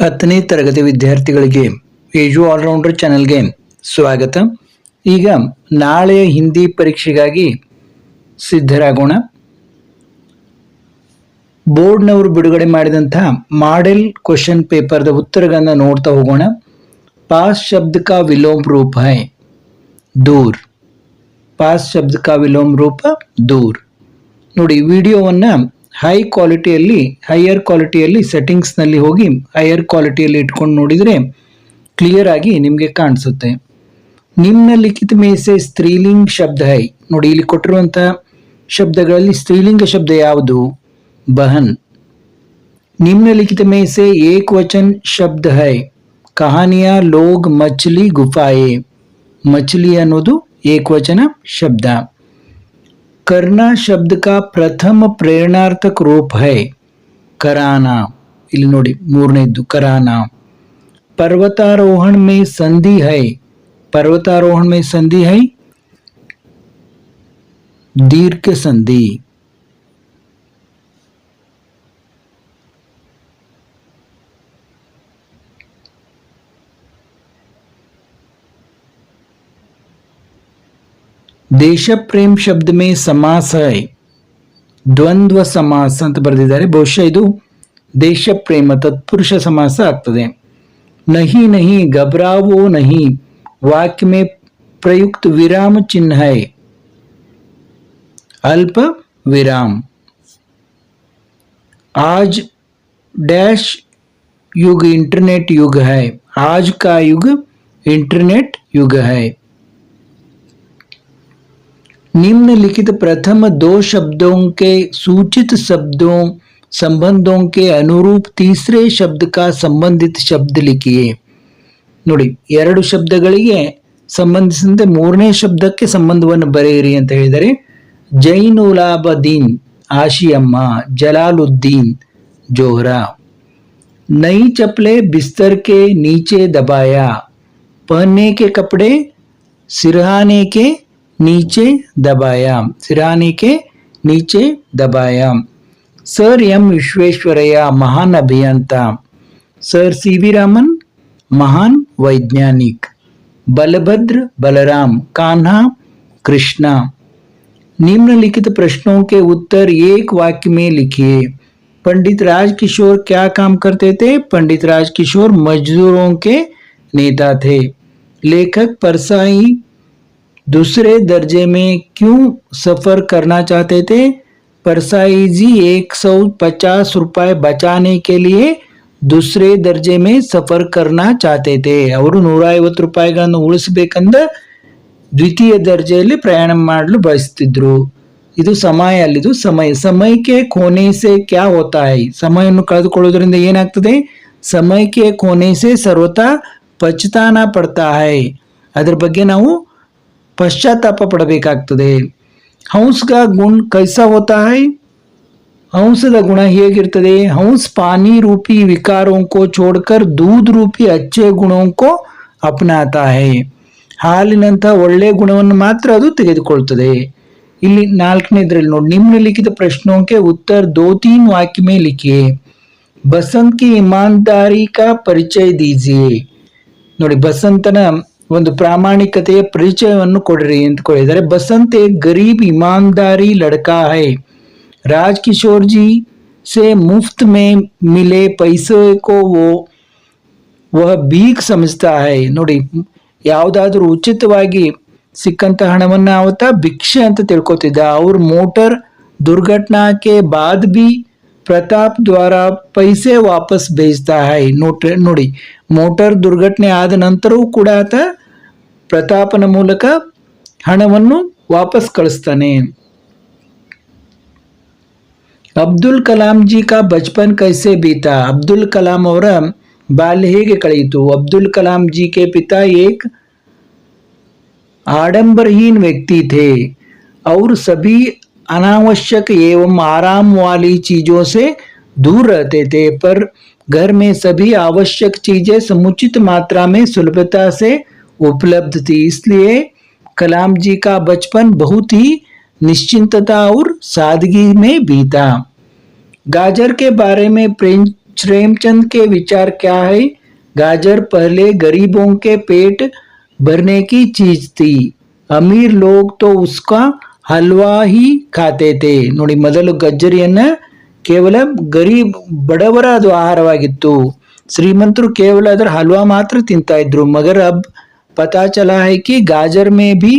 ಹತ್ತನೇ ತರಗತಿ ವಿದ್ಯಾರ್ಥಿಗಳಿಗೆ ಏಜು ಆಲ್ರೌಂಡರ್ ಚಾನೆಲ್ಗೆ ಸ್ವಾಗತ. ಈಗ ನಾಳೆಯ ಹಿಂದಿ ಪರೀಕ್ಷೆಗಾಗಿ ಸಿದ್ಧರಾಗೋಣ. ಬೋರ್ಡ್ನವರು ಬಿಡುಗಡೆ ಮಾಡಿದಂತಹ ಮಾಡೆಲ್ ಕ್ವಶನ್ ಪೇಪರ್ದ ಉತ್ತರಗಳನ್ನು ನೋಡ್ತಾ ಹೋಗೋಣ. ಪಾಸ್ ಶಬ್ದ ಕಾ ವಿಲೋಮ ರೂಪ ಹೈ ದೂರ್. ಪಾಸ್ ಶಬ್ದ ಕಾ ವಿಲೋಮ ರೂಪ ದೂರ್. ನೋಡಿ, ವಿಡಿಯೋವನ್ನು ಹೈಯರ್ ಕ್ವಾಲಿಟಿಯಲ್ಲಿ ಸೆಟ್ಟಿಂಗ್ಸ್ನಲ್ಲಿ ಹೋಗಿ ಹೈಯರ್ ಕ್ವಾಲಿಟಿಯಲ್ಲಿ ಇಟ್ಕೊಂಡು ನೋಡಿದರೆ ಕ್ಲಿಯರ್ ಆಗಿ ನಿಮಗೆ ಕಾಣಿಸುತ್ತೆ. ನಿಮ್ನಲಿಖಿತ ಮೇಸೆ ಸ್ತ್ರೀಲಿಂಗ ಶಬ್ದ ಹೈ. ನೋಡಿ, ಇಲ್ಲಿ ಕೊಟ್ಟಿರುವಂಥ ಶಬ್ದಗಳಲ್ಲಿ ಸ್ತ್ರೀಲಿಂಗ ಶಬ್ದ ಯಾವುದು? ಬಹನ್. ನಿಮ್ನಲಿಖಿತ ಮೇಸೆ ಏಕವಚನ ಶಬ್ದ ಹೈ. ಕಹಾನಿಯಾ, ಲೋಗ್, ಮछली, ಗುಫಾಯೆ. ಮछली ಅನ್ನೋದು ಏಕವಚನ ಶಬ್ದ. करना शब्द का प्रथम प्रेरणार्थक रूप है कराना. ಇಲ್ಲಿ ನೋಡಿ, ಮೂರನೇದ್ದು कराना. पर्वतारोहण में संधि है. पर्वतारोहण में संधि है दीर्घ संधि. ದೇಶ ಪ್ರೇಮ್ ಶಬ್ದ ಮೇ ಸಮಾಸ ಹೈ. ದ್ವಂದ್ವ ಸಮಾಸ ಅಂತ ಬರೆದಿದ್ದಾರೆ. ಬಹುಶಃ ಇದು ದೇಶ ಪ್ರೇಮ ತತ್ಪುರುಷ ಸಮಾಸ ಆಗ್ತದೆ. ನಹಿ ನಹಿ घबराओ नहीं वाक्य में प्रयुक्त विराम चिन्ह है अल्प विराम. आज डैश युग इंटरनेट युग है. आज का युग इंटरनेट युग है. निम्नलिखित प्रथम दो शब्दों के सूचित शब्दों संबंधों के अनुरूप तीसरे शब्द का संबंधित शब्द लिखिए. ನೋಡಿ, ಎರಡು ಶಬ್ದಗಳಿಗೆ ಸಂಬಂಧಿಸಿದಂತೆ ಮೂರನೇ ಶಬ್ದಕ್ಕೆ ಸಂಬಂಧವನ್ನು ಬರೆಯಿರಿ ಅಂತ ಹೇಳಿದರೆ, ಜೈನುಲಾಬದೀನ್ ಆಶಿಯಮ್ಮ, ಜಲಾಲುದ್ದೀನ್ ಜೋಹರಾ. नई चप्पलें बिस्तर के नीचे दबाया. पहनने के कपड़े सिरहाने के नीचे दबाया. सिरहाने के नीचे दबाया. सर एम विश्वेश्वरಯ್ಯ महान अभियंता. सर सीवी रामन महान वैज्ञानिक. बलभद्र बलराम, कान्हा कृष्णा. निम्नलिखित प्रश्नों के उत्तर एक वाक्य में लिखिए. पंडित राजकिशोर क्या काम करते थे? पंडित राजकिशोर मजदूरों के नेता थे. लेखक परसाई दूसरे दर्जे में क्यों सफर करना चाहते थे? परसाई जी 150 रुपए बचाने के लिए दूसरे दर्जे में सफर करना चाहते थे. ಅವರು 150 ರೂಪಾಯಿಗಳನ್ನು ಉಳಿಸಬೇಕಂದ ದ್ವಿತೀಯ ದರ್ಜೆಯಲ್ಲಿ ಪ್ರಯಾಣ ಮಾಡಲು ಬಯಸುತ್ತಿದ್ರು. ಇದು ಸಮಯ ಅಲ್ಲಿದು ಸಮಯ. ಸಮಯಕ್ಕೆ ಖೋನೆ ಸೆ ಕ್ಯಾ ಹೋತಾ ಹೈ. ಸಮಯವನ್ನು ಕಳೆದುಕೊಳ್ಳೋದ್ರಿಂದ ಏನಾಗ್ತದೆ? ಸಮಯಕ್ಕೆ ಖೋನೆ ಸೆ ಸರ್ವತಾ ಪಚ್ತಾನಾ ಪಡ್ತಾ ಹೈ. ಅದರ ಬಗ್ಗೆ ನಾವು ಪಶ್ಚಾತ್ತಾಪ ಪಡಬೇಕಾಗ್ತದೆ. ಹಂಸ ಕಾ ಗುಣ ಕೈಸಾ ಹೋತಾ ಹೈ. ಹಂಸದ ಗುಣ ಹೇಗಿರ್ತದೆ? ಹಂಸ ಪಾನಿ ರೂಪಿ ವಿಕಾರೋं को छोड़कर दूध रूपी अच्छे गुणों को अपनाता है. ಹಾಲಿನಂಥ ಒಳ್ಳೆ ಗುಣವನ್ನು ಮಾತ್ರ ಅದು ತೆಗೆದುಕೊಳ್ತದೆ. ಇಲ್ಲಿ ನಾಲ್ಕನೇದ್ರಲ್ಲಿ ನೋಡಿ, ನಿಮ್ನಲಿಖಿತ ಪ್ರಶ್ನों के उत्तर 2-3 वाक्य में लिखिए. बसंत की ईमानदारी का परिचय दीजिए. ನೋಡಿ, ಬಸಂತನ ಒಂದು ಪ್ರಾಮಾಣಿಕತೆಯ ಪರಿಚಯವನ್ನು ಕೊಡ್ರಿ ಅಂತ ಕೊಟ್ಟಿದ್ದಾರೆ. बसंत एक गरीब ईमानदारी लड़का है. राजकिशोर जी से मुफ्त में मिले पैसे को वह भीख समझता है. ನೋಡಿ, ಯಾವುದಾದ್ರೂ ಉಚಿತವಾಗಿ ಸಿಕ್ಕಂತ ಹಣವನ್ನ ಅವತ್ತ ಭಿಕ್ಷೆ ಅಂತ ತಿಳ್ಕೊತಿದ್ದ. ಅವ್ರ ಮೋಟರ್ दुर्घटना के बाद भी ಪ್ರತಾಪ್ ದ್ವಾರ ಪೈಸೆ ವಾಪಸ್ ಬೇಜ್ತಾ ಹೈ. ನೋಡಿ, ಮೋಟಾರ್ ದುರ್ಘಟನೆ ಆದ ನಂತರವೂ ಕೂಡ ಆತ ಪ್ರತಾಪನ ಮೂಲಕ ಹಣವನ್ನು ವಾಪಸ್ ಕಳಿಸ್ತಾನೆ. ಅಬ್ದುಲ್ ಕಲಾಂ ಜಿ ಕಾ ಬಚಪನ್ ಕೈಸೆ ಬೀತಾ. ಅಬ್ದುಲ್ ಕಲಾಂ ಅವರ ಬಾಲ್ಯ ಹೇಗೆ ಕಳೆಯಿತು? ಅಬ್ದುಲ್ ಕಲಾಂ ಜಿ ಕೆ ಪಿತಾ ಏಕ್ आडंबरहीन व्यक्ति थे और सभी अनावश्यक एवं आराम वाली चीजों से दूर रहते थे, पर घर में सभी आवश्यक चीजें समुचित मात्रा में सुलभता से उपलब्ध थी. इसलिए कलाम जी का बचपन बहुत ही निश्चिंतता और सादगी में बीता. गाजर के बारे में प्रेमचंद के विचार क्या है? गाजर पहले गरीबों के पेट भरने की चीज थी, अमीर लोग तो उसका ಹಲ್ವಾ ಹಿ ಖಾತೆ थे। ನೋಡಿ, ಮೊದಲು ಗಜ್ಜರಿಯನ್ನ ಕೇವಲ ಗರೀಬ್ ಬಡವರ ಅದು ಆಹಾರವಾಗಿತ್ತು, ಶ್ರೀಮಂತರು ಕೇವಲ ಅದರ ಹಲ್ವಾ ಮಾತ್ರ ತಿಂತಾ ಇದ್ರು। ಮಗರ್ ಅಬ್ पता चला है कि गाजर में भी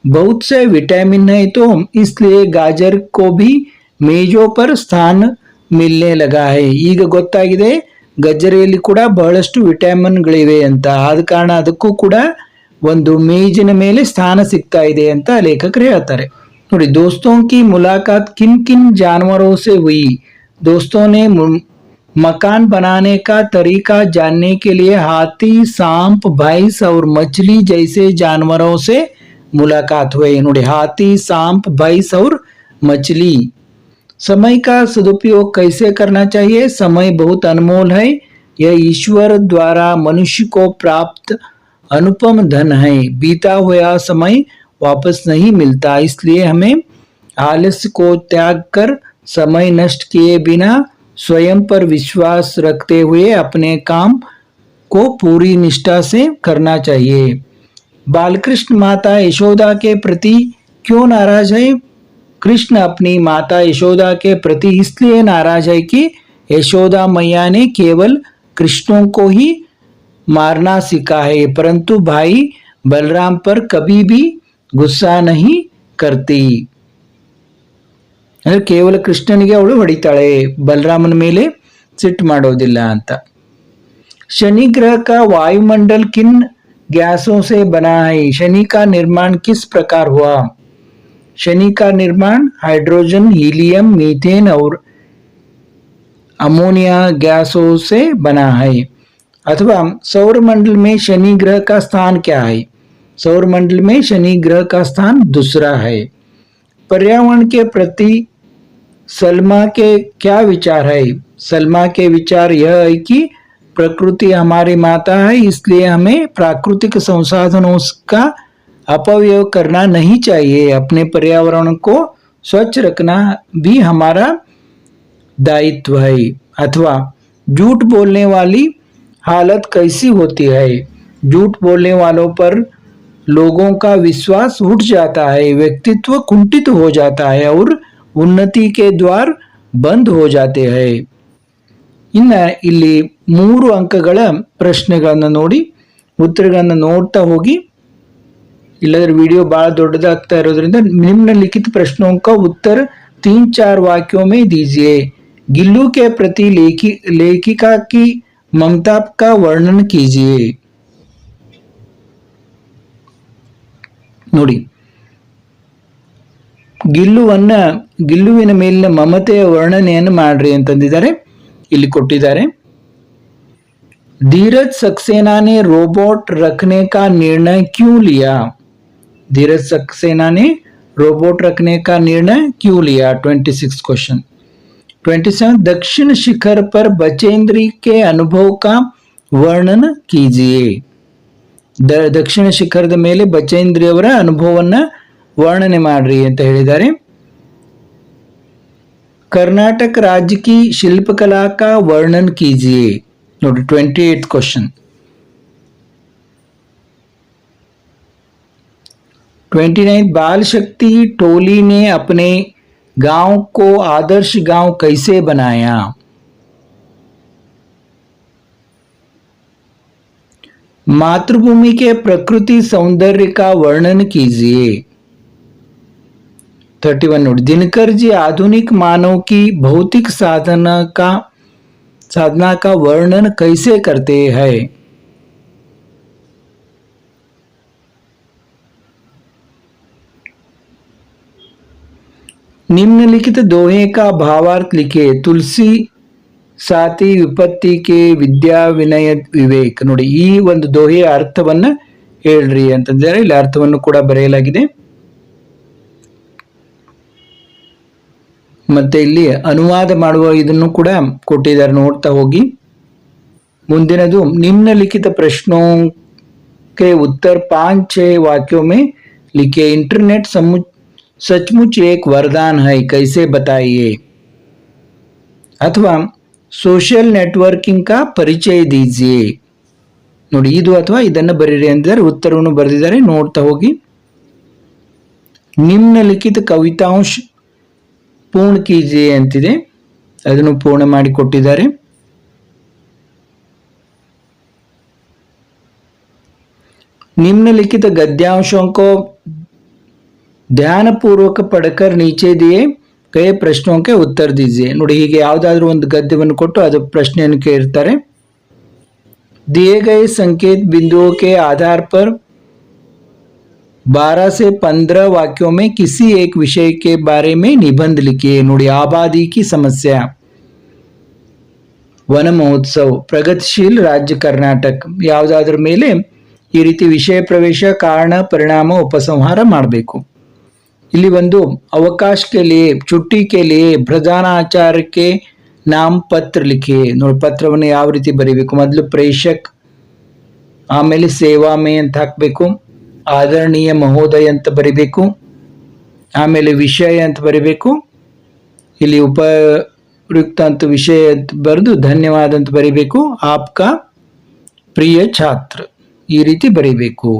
बहुत से विटामिन है, तो इसलिए गाजर को भी ಮೇಜೋ पर ಸ್ಥಾನ मिलने लगा है। ಈಗ ಗೊತ್ತಾಗಿದೆ ಗಜ್ಜರಿಯಲ್ಲಿ ಕೂಡ ಬಹಳಷ್ಟು ವಿಟಮಿನ್ಗಳಿವೆ ಅಂತ, ಆದ ಕಾರಣ ಅದಕ್ಕೂ ಕೂಡ ಒಂದು ಮೇಜಿನ ಮೇಲೆ ಸ್ಥಾನ ಸಿಗ್ತಾ ಇದೆ ಅಂತ ಲೇಖಕರು ಹೇಳ್ತಾರೆ। ನೋಡಿ, दोस्तों की मुलाकात किन किन जानवरों से हुई? दोस्तों ने मकान बनाने का तरीका जानने के लिए हाथी, सांप, भैंस और मछली जैसे जानवरों से मुलाकात हुई। ನೋಡಿ, हाथी, सांप, भैंस और मछली। समय का सदुपयोग कैसे करना चाहिए? समय बहुत अनमोल है, यह ईश्वर द्वारा मनुष्य को प्राप्त अनुपम धन है, बीता हुआ समय वापस नहीं मिलता, इसलिए हमें आलस्य को त्याग कर समय नष्ट किए बिना स्वयं पर विश्वास रखते हुए अपने काम को पूरी निष्ठा से करना चाहिए। बालकृष्ण माता यशोदा के प्रति क्यों नाराज है? कृष्ण अपनी माता यशोदा के प्रति इसलिए नाराज है कि यशोदा मैया ने केवल कृष्णों को ही मारना सीखा है, परंतु भाई बलराम पर कभी भी गुस्सा नहीं करती। ಅಂದ್ರೆ ಕೇವಲ ಕೃಷ್ಣನಿಗೆ ಅವಳು ಹೊಡಿತಾಳೆ, ಬಲರಾಮನ ಮೇಲೆ ಸಿಟ್ಟು ಮಾಡೋದಿಲ್ಲ ಅಂತ। शनि ग्रह का वायुमंडल किन गैसों से बना है? शनि का निर्माण किस प्रकार हुआ? शनि का निर्माण हाइड्रोजन, हीलियम, मीथेन और अमोनिया गैसों से बना है। अथवा सौरमंडल में शनि ग्रह का स्थान क्या है? सौरमंडल में शनि ग्रह का स्थान दूसरा है। पर्यावरण के प्रति सलमा के क्या विचार है? सलमा के विचार यह है कि प्रकृति हमारी माता है, इसलिए हमें प्राकृतिक संसाधनों का अपव्यय करना नहीं चाहिए, अपने पर्यावरण को स्वच्छ रखना भी हमारा दायित्व है। अथवा झूठ बोलने वाली हालत कैसी होती है? झूठ बोलने वालों पर लोगों का विश्वास उठ जाता है, व्यक्तित्व कुंठित हो जाता है और उन्नति के द्वार बंद हो जाते हैं। ಇನ್ನ ಇಲ್ಲಿ 3 ಅಂಕಗಳ ಪ್ರಶ್ನೆಗಳನ್ನು ನೋಡಿ ಉತ್ತರಗಳನ್ನು ನೋಡ್ತಾ ಹೋಗಿ, ಇಲ್ಲದ್ರೆ ವಿಡಿಯೋ ಬಹಳ ದೊಡ್ಡದಾಗ್ತಾ ಇರೋದ್ರಿಂದ निम्नलिखित प्रश्नों का उत्तर 3-4 वाक्यों में दीजिए। गिल्लू के प्रति लेखिका की ममता का वर्णन कीजिए। ನೋಡಿ, ಗಿಲ್ಲುವಿನ ಮೇಲಿನ ಮಮತೆಯ ವರ್ಣನೆಯನ್ನು ಮಾಡ್ರಿ ಅಂತಂದಿದ್ದಾರೆ, ಇಲ್ಲಿ ಕೊಟ್ಟಿದ್ದಾರೆ। धीरज सक्सेना ने रोबोट रखने का निर्णय क्यों लिया? धीरज सक्सेना ने रोबोट रखने का निर्णय क्यों लिया? 26 क्वेश्चन। 27 दक्षिण शिखर पर बचेंद्री के अनुभव का वर्णन कीजिए। दक्षिण ಶಿಖರದ ಮೇಲೆ ಬಚೇಂದ್ರಿಯವರ ಅನುಭವವನ್ನ ವರ್ಣನೆ ಮಾಡ್ರಿ ಅಂತ ಹೇಳಿದ್ದಾರೆ। कर्नाटक राज्य की शिल्पकला का वर्णन कीजिए। Note 28th question. 29 बाल शक्ति टोली ने अपने गांव को आदर्श गांव कैसे बनाया? मातृभूमि के प्रकृति सौंदर्य का वर्णन कीजिए। 31 नोट दिनकर जी आधुनिक मानव की भौतिक साधना का वर्णन कैसे करते हैं? निम्नलिखित दोहे का भावार्थ लिखे। तुलसी साथी विपत्ति के विद्या विनय विवेक। ನೋಡಿ, ಈ ಒಂದು ದೋಹೆಯ ಅರ್ಥವನ್ನ ಹೇಳ್ರಿ ಅಂತಂದ್ರೆ ಇಲ್ಲಿ ಅರ್ಥವನ್ನು ಕೂಡ ಬರೆಯಲಾಗಿದೆ, ಮತ್ತೆ ಇಲ್ಲಿ ಅನುವಾದ ಮಾಡುವ ಇದನ್ನು ಕೂಡ ಕೊಟ್ಟಿದ್ದಾರೆ, ನೋಡ್ತಾ ಹೋಗಿ। ಮುಂದಿನದು निम्नलिखित प्रश्नों के उत्तर 5-6 वाक्यों में लिखे। इंटरनेट सचमुच एक वरदान है, कैसे बताइए। ಅಥವಾ ಸೋಷಿಯಲ್ ನೆಟ್ವರ್ಕಿಂಗ್ का ಪರಿಚಯ दीजिए। ನೋಡಿ, ಇದು ಅಥವಾ ಇದನ್ನು ಬರೀರಿ ಅಂದಿದ್ದಾರೆ, ಉತ್ತರವನ್ನು ಬರೆದಿದ್ದಾರೆ, ನೋಡ್ತಾ ಹೋಗಿ। ನಿಮ್ನಲಿಖಿತ ಕವಿತಾಂಶ ಪೂರ್ಣ कीजिए ಅಂತಿದೆ, ಅದನ್ನು ಪೂರ್ಣ ಮಾಡಿ ಕೊಟ್ಟಿದ್ದಾರೆ। निम्नलिखित गद्यांशों को ಧ್ಯಾನಪೂರ್ವಕ ಪढ़कर नीचे दिए गए प्रश्नों के उत्तर दीजिए। ನೋಡಿ, ಹೀಗೆ ಯಾವುದಾದ್ರೂ ಒಂದು ಗದ್ಯವನ್ನು ಕೊಟ್ಟು ಅದು ಪ್ರಶ್ನೆಯನ್ನು ಕೇಳಿರ್ತಾರೆ। दिए गए संकेत बिंदुओं के आधार पर 12 से 15 वाक्यों में किसी एक विषय के बारे में निबंध लिखिए। ನೋಡಿ, आबादी की समस्या, वन महोत्सव, प्रगतिशील राज्य कर्नाटक, ಯಾವುದಾದ್ರ ಮೇಲೆ ಈ ರೀತಿ ವಿಷಯ ಪ್ರವೇಶ, ಕಾರಣ, ಪರಿಣಾಮ, ಉಪಸಂಹಾರ ಮಾಡಬೇಕು। ಇಲ್ಲಿ ಒಂದು ಅವಕಾಶ के लिए, छुट्टी के लिए प्रधानाचार्य के नाम पत्र लिखिए। ನೋಡಿ, ಪತ್ರವನ್ನು ಯಾವ ರೀತಿ ಬರೀಬೇಕು, ಮೊದಲು ಪ್ರೇಷಕ್, ಆಮೇಲೆ ಸೇವಾ ಮೇ ಅಂತ ಹಾಕಬೇಕು, ಆದರಣೀಯ ಮಹೋದಯ ಅಂತ ಬರೀಬೇಕು, ಆಮೇಲೆ ವಿಷಯ ಅಂತ ಬರೀಬೇಕು, ಇಲ್ಲಿ ಉಪಯುಕ್ತ ಅಂತ ವಿಷಯ ಅಂತ ಬರೆದು ಧನ್ಯವಾದ ಅಂತ ಬರೀಬೇಕು, ಆಪ್ಕಾ ಪ್ರಿಯ ಛಾತ್ರ, ಈ ರೀತಿ ಬರೀಬೇಕು।